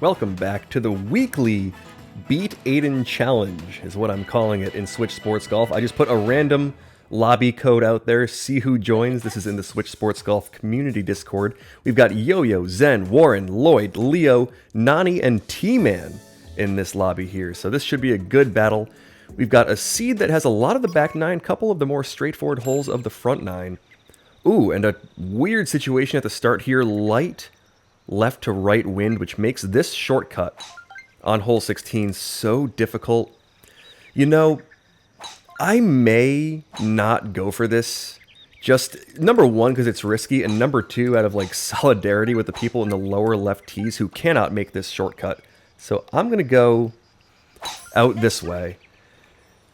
Welcome back to the weekly Beat Aidan Challenge, is what I'm calling it in Switch Sports Golf. I just put a random lobby code out there, see who joins. This is in the Switch Sports Golf community Discord. We've got Yo-Yo, Zen, Warren, Lloyd, Leo, Nani, and T-Man in this lobby here, so this should be a good battle. We've got a seed that has a lot of the back nine, couple of the more straightforward holes of the front nine. Ooh, and a weird situation at the start here, light left to right wind, which makes this shortcut on hole 16 so difficult. You know, I may not go for this. Just, number one, because it's risky, and number two, out of like solidarity with the people in the lower left tees who cannot make this shortcut. So I'm going to go out this way.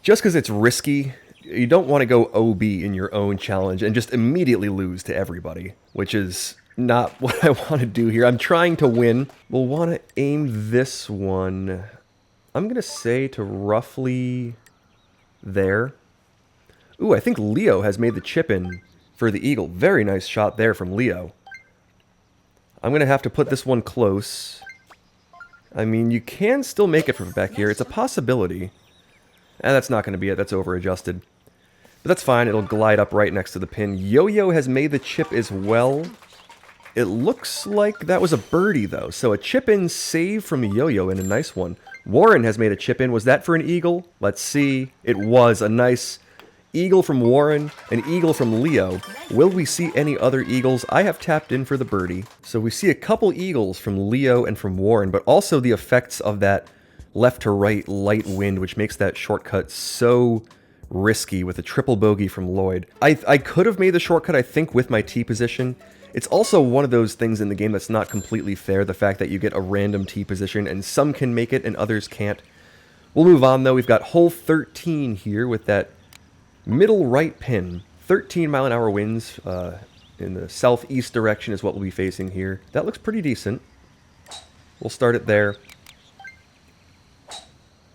Just because it's risky, you don't want to go OB in your own challenge and just immediately lose to everybody, which is not what I want to do here. I'm trying to win. We'll want to aim this one, I'm going to say, to roughly there. Ooh, I think Leo has made the chip in for the eagle. Very nice shot there from Leo. I'm going to have to put this one close. I mean, you can still make it from back here. It's a possibility. And that's not going to be it. That's over-adjusted. But that's fine. It'll glide up right next to the pin. Yo-Yo has made the chip as well. It looks like that was a birdie, though. So a chip-in save from Yo-Yo, and a nice one. Warren has made a chip-in. Was that for an eagle? Let's see. It was a nice eagle from Warren, an eagle from Leo. Will we see any other eagles? I have tapped in for the birdie. So we see a couple eagles from Leo and from Warren, but also the effects of that left to right light wind, which makes that shortcut so risky with a triple bogey from Lloyd. I could have made the shortcut, I think, with my tee position. It's also one of those things in the game that's not completely fair, the fact that you get a random tee position and some can make it and others can't. We'll move on, though. We've got hole 13 here with that middle right pin. 13-mile-an-hour winds in the southeast direction is what we'll be facing here. That looks pretty decent. We'll start it there.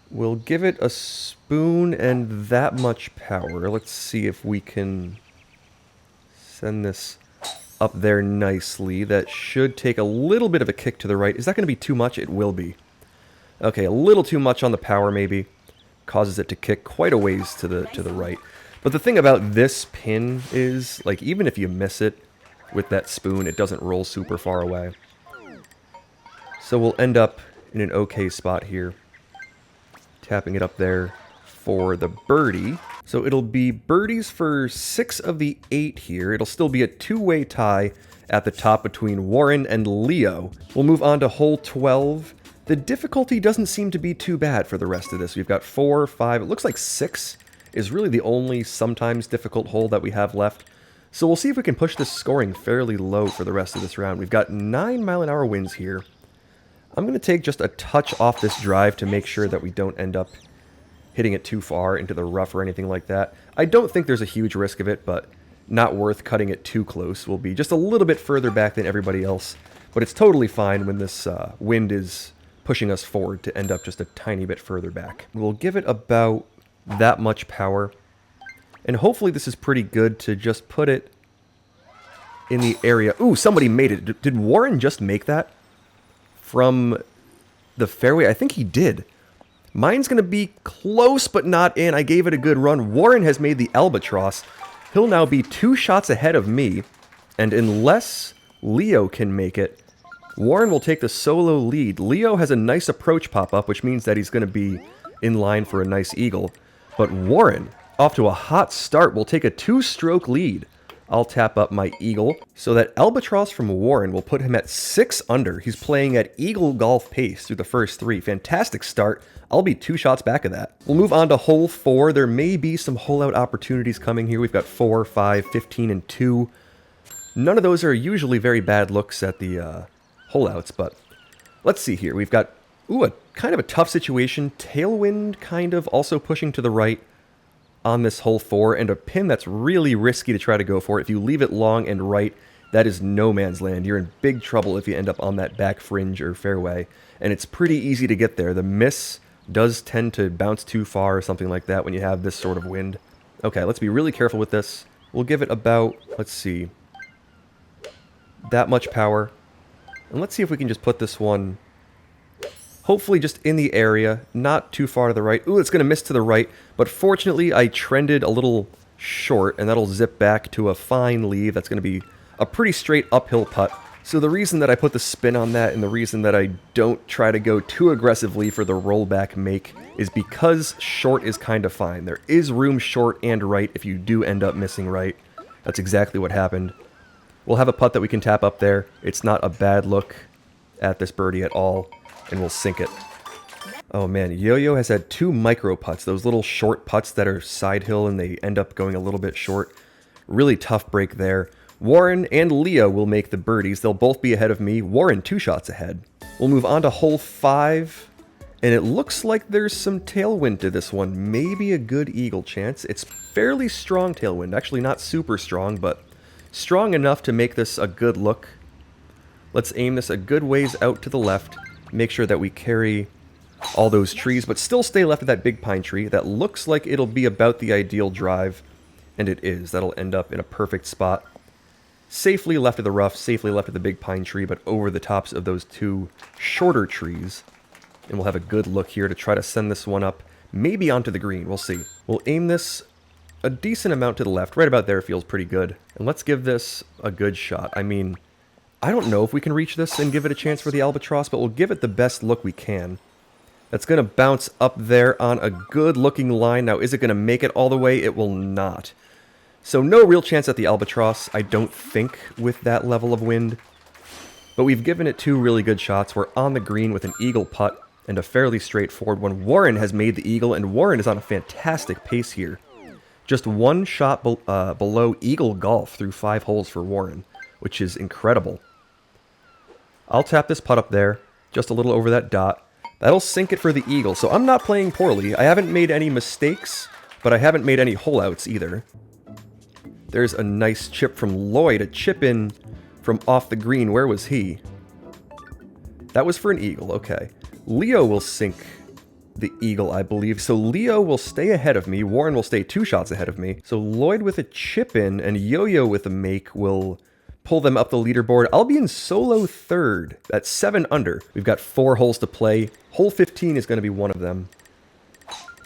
We'll give it a spoon and that much power. Let's see if we can send this up there nicely. That should take a little bit of a kick to the right. Is that going to be too much? It will be. Okay, a little too much on the power maybe. Causes it to kick quite a ways to the right. But the thing about this pin is, like, even if you miss it with that spoon, it doesn't roll super far away. So we'll end up in an okay spot here. Tapping it up there for the birdie. So it'll be birdies for 6 of the 8 here. It'll still be a two-way tie at the top between Warren and Leo. We'll move on to hole 12. The difficulty doesn't seem to be too bad for the rest of this. We've got 4, 5, it looks like 6 is really the only sometimes difficult hole that we have left. So we'll see if we can push this scoring fairly low for the rest of this round. We've got 9-mile-an-hour winds here. I'm going to take just a touch off this drive to make sure that we don't end up hitting it too far into the rough or anything like that. I don't think there's a huge risk of it, but not worth cutting it too close. We'll be just a little bit further back than everybody else, but it's totally fine when this wind is pushing us forward to end up just a tiny bit further back. We'll give it about that much power, and hopefully this is pretty good to just put it in the area. Ooh, somebody made it. Did Warren just make that from the fairway? I think he did. Mine's going to be close but not in. I gave it a good run. Warren has made the albatross. He'll now be 2 shots ahead of me, and unless Leo can make it, Warren will take the solo lead. Leo has a nice approach pop-up, which means that he's going to be in line for a nice eagle. But Warren, off to a hot start, will take a 2-stroke lead. I'll tap up my eagle. So that albatross from Warren will put him at 6 under. He's playing at eagle golf pace through the first 3. Fantastic start. I'll be 2 shots back of that. We'll move on to hole 4. There may be some hole-out opportunities coming here. We've got 4, 5, 15, and 2. None of those are usually very bad looks at the hole-outs, but let's see here. We've got, ooh, a kind of a tough situation. Tailwind kind of also pushing to the right on this hole 4, and a pin that's really risky to try to go for. If you leave it long and right, that is no man's land. You're in big trouble if you end up on that back fringe or fairway, and it's pretty easy to get there. The miss does tend to bounce too far or something like that when you have this sort of wind. Okay, let's be really careful with this. We'll give it about, let's see, that much power. And let's see if we can just put this one Hopefully just in the area, not too far to the right. Ooh, it's going to miss to the right, but fortunately I trended a little short, and that'll zip back to a fine leave. That's going to be a pretty straight uphill putt. So the reason that I put the spin on that and the reason that I don't try to go too aggressively for the rollback make is because short is kind of fine. There is room short and right if you do end up missing right. That's exactly what happened. We'll have a putt that we can tap up there. It's not a bad look at this birdie at all, and we'll sink it. Oh man, Yo-Yo has had 2 micro putts, those little short putts that are side hill and they end up going a little bit short. Really tough break there. Warren and Leo will make the birdies. They'll both be ahead of me. Warren 2 shots ahead. We'll move on to hole 5, and it looks like there's some tailwind to this one. Maybe a good eagle chance. It's fairly strong tailwind. Actually not super strong, but strong enough to make this a good look. Let's aim this a good ways out to the left. Make sure that we carry all those trees, but still stay left of that big pine tree. That looks like it'll be about the ideal drive, and it is. That'll end up in a perfect spot. Safely left of the rough, safely left of the big pine tree, but over the tops of those 2 shorter trees. And we'll have a good look here to try to send this one up, maybe onto the green. We'll see. We'll aim this a decent amount to the left. Right about there feels pretty good. And let's give this a good shot. I mean, I don't know if we can reach this and give it a chance for the albatross, but we'll give it the best look we can. That's going to bounce up there on a good-looking line. Now, is it going to make it all the way? It will not. So no real chance at the albatross, I don't think, with that level of wind. But we've given it 2 really good shots. We're on the green with an eagle putt and a fairly straightforward one. Warren has made the eagle, and Warren is on a fantastic pace here. Just 1 shot below eagle golf through 5 holes for Warren, which is incredible. I'll tap this putt up there, just a little over that dot. That'll sink it for the eagle, so I'm not playing poorly. I haven't made any mistakes, but I haven't made any hole-outs either. There's a nice chip from Lloyd, a chip in from off the green. Where was he? That was for an eagle, okay. Leo will sink the eagle, I believe. So Leo will stay ahead of me. Warren will stay 2 shots ahead of me. So Lloyd with a chip in and Yo-Yo with a make will pull them up the leaderboard. I'll be in solo 3rd at 7 under. We've got 4 holes to play. Hole 15 is going to be one of them.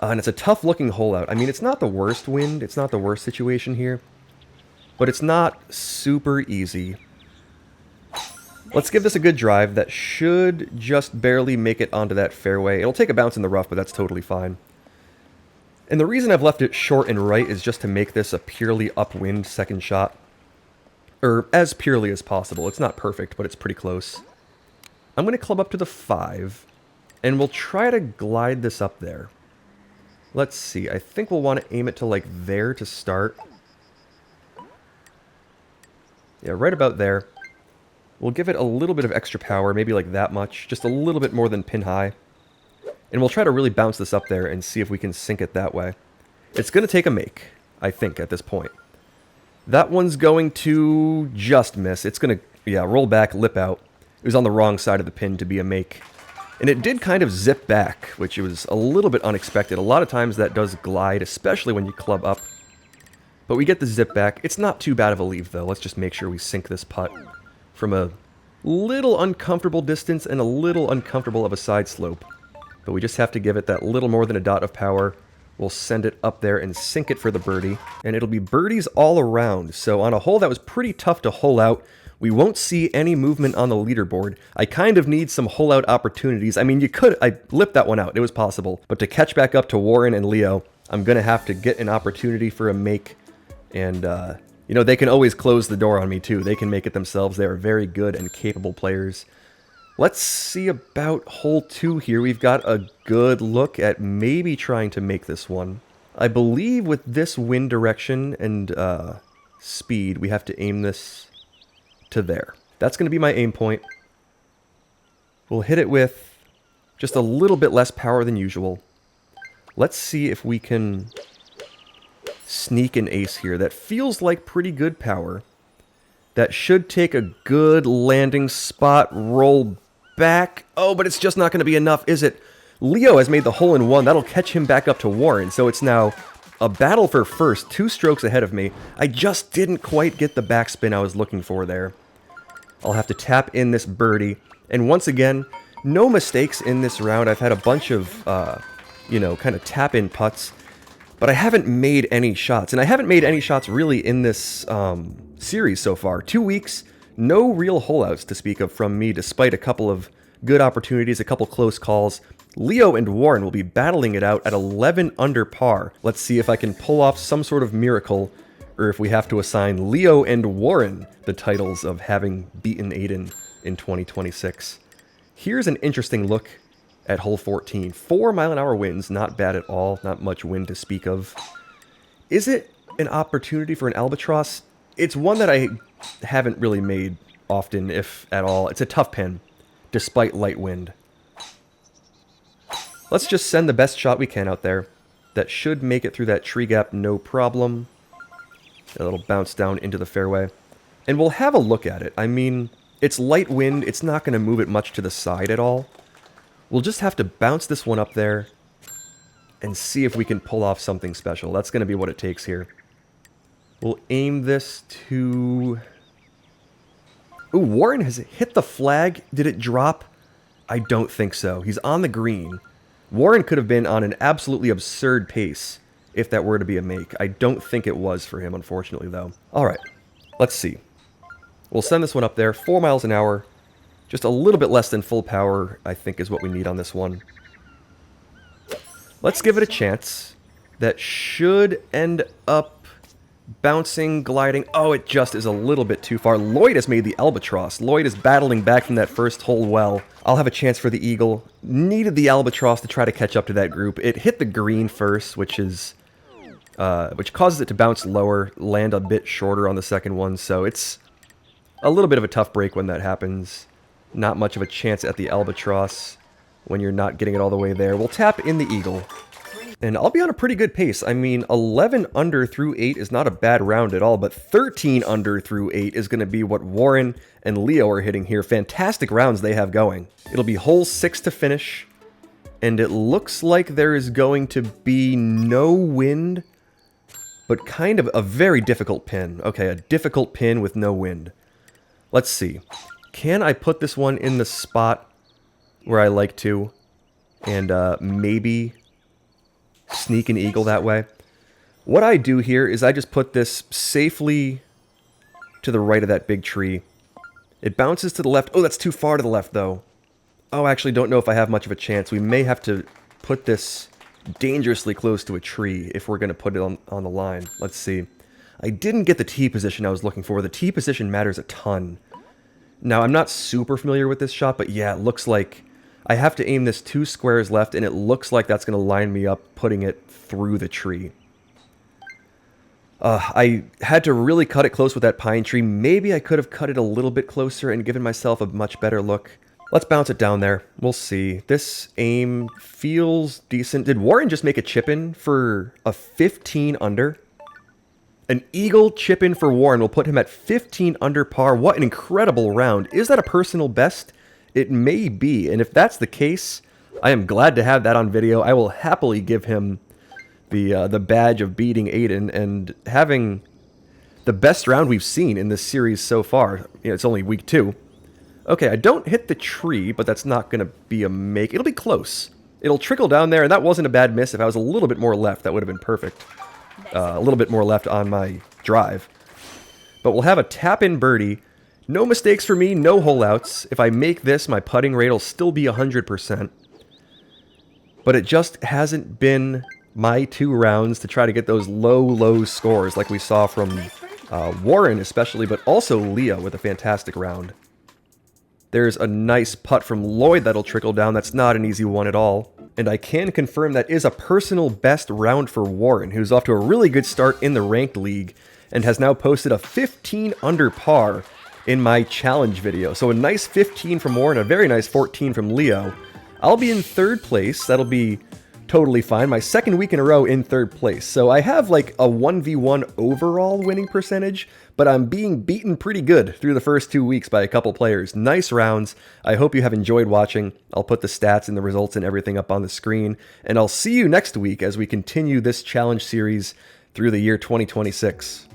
And it's a tough looking hole out. I mean, it's not the worst wind. It's not the worst situation here. But it's not super easy. Let's give this a good drive. That should just barely make it onto that fairway. It'll take a bounce in the rough, but that's totally fine. And the reason I've left it short and right is just to make this a purely upwind second shot. Or as purely as possible. It's not perfect, but it's pretty close. I'm going to club up to the 5. And we'll try to glide this up there. Let's see. I think we'll want to aim it to like there to start. Yeah, right about there. We'll give it a little bit of extra power, maybe like that much. Just a little bit more than pin high. And we'll try to really bounce this up there and see if we can sink it that way. It's going to take a make, I think, at this point. That one's going to just miss. It's going to, yeah, roll back, lip out. It was on the wrong side of the pin to be a make. And it did kind of zip back, which was a little bit unexpected. A lot of times that does glide, especially when you club up. But we get the zip back. It's not too bad of a leave, though. Let's just make sure we sink this putt from a little uncomfortable distance and a little uncomfortable of a side slope. But we just have to give it that little more than a dot of power. We'll send it up there and sink it for the birdie. And it'll be birdies all around. So on a hole that was pretty tough to hole out, we won't see any movement on the leaderboard. I kind of need some hole out opportunities. I mean, I lipped that one out. It was possible. But to catch back up to Warren and Leo, I'm going to have to get an opportunity for a make. And, you know, they can always close the door on me, too. They can make it themselves. They are very good and capable players. Let's see about hole 2 here. We've got a good look at maybe trying to make this one. I believe with this wind direction and speed, we have to aim this to there. That's going to be my aim point. We'll hit it with just a little bit less power than usual. Let's see if we can sneak an ace here. That feels like pretty good power. That should take a good landing spot, roll back. Oh, but it's just not going to be enough, is it? Leo has made the hole-in-one. That'll catch him back up to Warren. So it's now a battle for first, 2 strokes ahead of me. I just didn't quite get the backspin I was looking for there. I'll have to tap in this birdie. And once again, No mistakes in this round. I've had a bunch of, you know, kind of tap-in putts, but I haven't made any shots. And I haven't made any shots really in this series so far. 2 weeks, no real holeouts to speak of from me, despite a couple of good opportunities, a couple close calls. Leo and Warren will be battling it out at 11 under par. Let's see if I can pull off some sort of miracle, or if we have to assign Leo and Warren the titles of having beaten Aidan in 2026. Here's an interesting look at hole 14. 4 mile-an-hour winds, not bad at all, not much wind to speak of. Is it an opportunity for an albatross? It's one that I haven't really made often, if at all. It's a tough pin, despite light wind. Let's just send the best shot we can out there. That should make it through that tree gap, no problem. It'll bounce down into the fairway. And we'll have a look at it. I mean, it's light wind. It's not going to move it much to the side at all. We'll just have to bounce this one up there and see if we can pull off something special. That's going to be what it takes here. We'll aim this to... Ooh, Warren has hit the flag. Did it drop? I don't think so. He's on the green. Warren could have been on an absolutely absurd pace if that were to be a make. I don't think it was for him, unfortunately, though. All right, let's see. We'll send this one up there. 4 miles an hour. Just a little bit less than full power, I think, is what we need on this one. Let's give it a chance. That should end up bouncing, gliding. Oh, it just is a little bit too far. Lloyd has made the albatross. Lloyd is battling back from that first hole well. I'll have a chance for the eagle. Needed the albatross to try to catch up to that group. It hit the green first, which causes it to bounce lower, land a bit shorter on the second one. So it's a little bit of a tough break when that happens. Not much of a chance at the albatross when you're not getting it all the way there. We'll tap in the eagle. And I'll be on a pretty good pace. I mean, 11 under through 8 is not a bad round at all, but 13 under through 8 is going to be what Warren and Leo are hitting here. Fantastic rounds they have going. It'll be hole 6 to finish, and it looks like there is going to be no wind, but kind of a very difficult pin. Okay, a difficult pin with no wind. Let's see. Can I put this one in the spot where I like to, and maybe sneak an eagle that way? What I do here is I just put this safely to the right of that big tree. It bounces to the left. Oh, that's too far to the left, though. Oh, I actually don't know if I have much of a chance. We may have to put this dangerously close to a tree if we're going to put it on the line. Let's see. I didn't get the tee position I was looking for. The tee position matters a ton. Now, I'm not super familiar with this shot, but yeah, it looks like I have to aim this 2 squares left, and it looks like that's going to line me up, putting it through the tree. I had to really cut it close with that pine tree. Maybe I could have cut it a little bit closer and given myself a much better look. Let's bounce it down there. We'll see. This aim feels decent. Did Warren just make a chip-in for a 15 under? An eagle chip-in for Warren will put him at 15 under par. What an incredible round. Is that a personal best? It may be, and if that's the case, I am glad to have that on video. I will happily give him the badge of beating Aidan and having the best round we've seen in this series so far. You know, it's only week 2. Okay, I don't hit the tree, but that's not going to be a make. It'll be close. It'll trickle down there, and that wasn't a bad miss. If I was a little bit more left, that would have been perfect. A little bit more left on my drive. But we'll have a tap-in birdie. No mistakes for me, no holeouts. If I make this, my putting rate will still be 100%. But it just hasn't been my 2 rounds to try to get those low scores like we saw from Warren especially, but also Leo with a fantastic round. There's a nice putt from Lloyd that'll trickle down. That's not an easy one at all. And I can confirm that is a personal best round for Warren, who's off to a really good start in the ranked league and has now posted a 15 under par in my challenge video. So a nice 15 from Warren, a very nice 14 from Leo. I'll be in 3rd place. That'll be totally fine. My 2nd week in a row in 3rd place. So I have like a 1v1 overall winning percentage, but I'm being beaten pretty good through the first 2 weeks by a couple players. Nice rounds. I hope you have enjoyed watching. I'll put the stats and the results and everything up on the screen, and I'll see you next week as we continue this challenge series through the year 2026.